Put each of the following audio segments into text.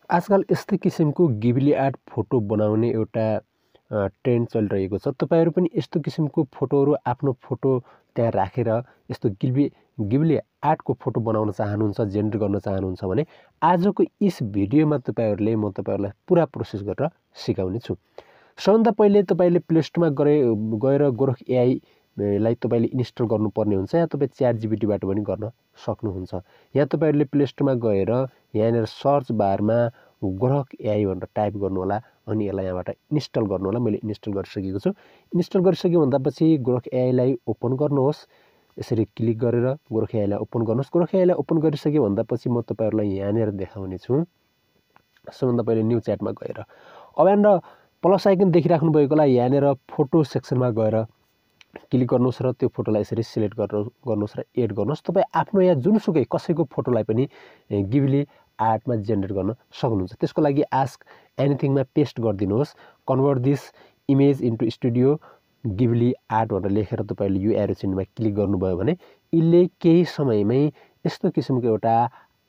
आजकल यस्तै किसिमको गिबली आर्ट फोटो बनाउने एउटा ट्रेन्ड चलिरहेको छ। तपाईहरु पनि यस्तो किसिमको फोटोहरु आफ्नो फोटो त्यहाँ राखेर यस्तो गिबली आर्टको फोटो बनाउन चाहनुहुन्छ, जेनेरेट गर्न चाहनुहुन्छ भने आजको यस भिडियोमा म तपाईहरुलाई पुरा प्रोसेस गरेर सिकाउने छु। सबभन्दा पहिले तपाईले प्ले स्टोरमा गएर गोरख एआई लाई तपाईले इन्स्टल गर्नुपर्ने हुन्छ या तपाई च्याट जीपीटीबाट पनि गर्न सक्नुहुन्छ। यहाँ तपाईहरुले प्ले स्टोरमा गएर यहाँनिर सर्च बारमा गोरख एआई भनेर टाइप गर्नु होला अनि यसलाई यहाँबाट इन्स्टल गर्नु होला। मैले इन्स्टल गरिसकेको छु। इन्स्टल गरिसके भन्दापछि गोरख एआई लाई ओपन गर्नुहोस्। यसरी क्लिक गरेर गोरख एआई लाई ओपन गर्नुहोस्। गोरख एआई लाई ओपन गरिसके भन्दापछि म तपाईहरुलाई यहाँनिर देखाउने छु। सबभन्दा पहिले न्यू च्याटमा गएर अब यहाँनिर प्लस आइकन देखिराख्नु भएको होला। यहाँनिर फोटो सेक्सनमा गएर क्लिक गर्नुहोस् र त्यो फोटोलाई यसरी सिलेक्ट गर्नुहोस् र एड गर्नुहोस्। तपाई आफ्नो या जुनसुकै कसैको फोटोलाई पनि गिबली आर्टमा जेनेरेट गर्न सक्नुहुन्छ। त्यसको लागि आस्क एनीथिङमा पेस्ट गरिदिनुहोस्। Convert this image into studio Ghibli art भनेर लेखेर तपाईले यो एरो चिन्हमा क्लिक गर्नुभयो भने यसले केही समयमै यस्तो किसिमको एउटा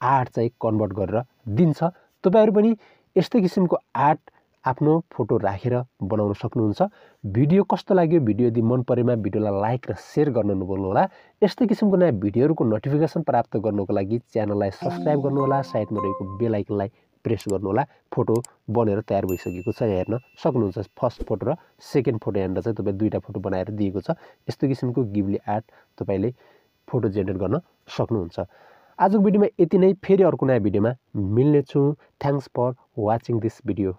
आर्ट चाहिँ कन्भर्ट गरेर दिन्छ। तपाईहरु पनि यस्तै किसिमको आर्ट आफ्नो फोटो राखेर बनाउन सक्नुहुन्छ। भिडियो कस्तो लाग्यो? भिडियो यदि मन परेमा भिडियोलाई लाइक र शेयर गर्न नभुल्नु होला। यस्तै किसिमको नयाँ भिडियोहरुको नोटिफिकेसन प्राप्त गर्नको लागि च्यानललाई सब्स्क्राइब गर्नु होला। साइडमा रहेको बेल आइकनलाई प्रेस गर्नु होला। फोटो बनेर तयार भइसकेको छ, हेर्न सक्नुहुन्छ। फर्स्ट फोटो र सेकेन्ड फोटो यहाँनिर चाहिँ तपाईले दुईटा फोटो बनाएर दिएको छ। यस्तो किसिमको गिबली आर्ट तपाईले फोटो जेनेरेट गर्न सक्नुहुन्छ। आजको भिडियोमा यति नै। फेरि अर्को नयाँ भिडियोमा मिल्ने छु। Thanks for watching this video.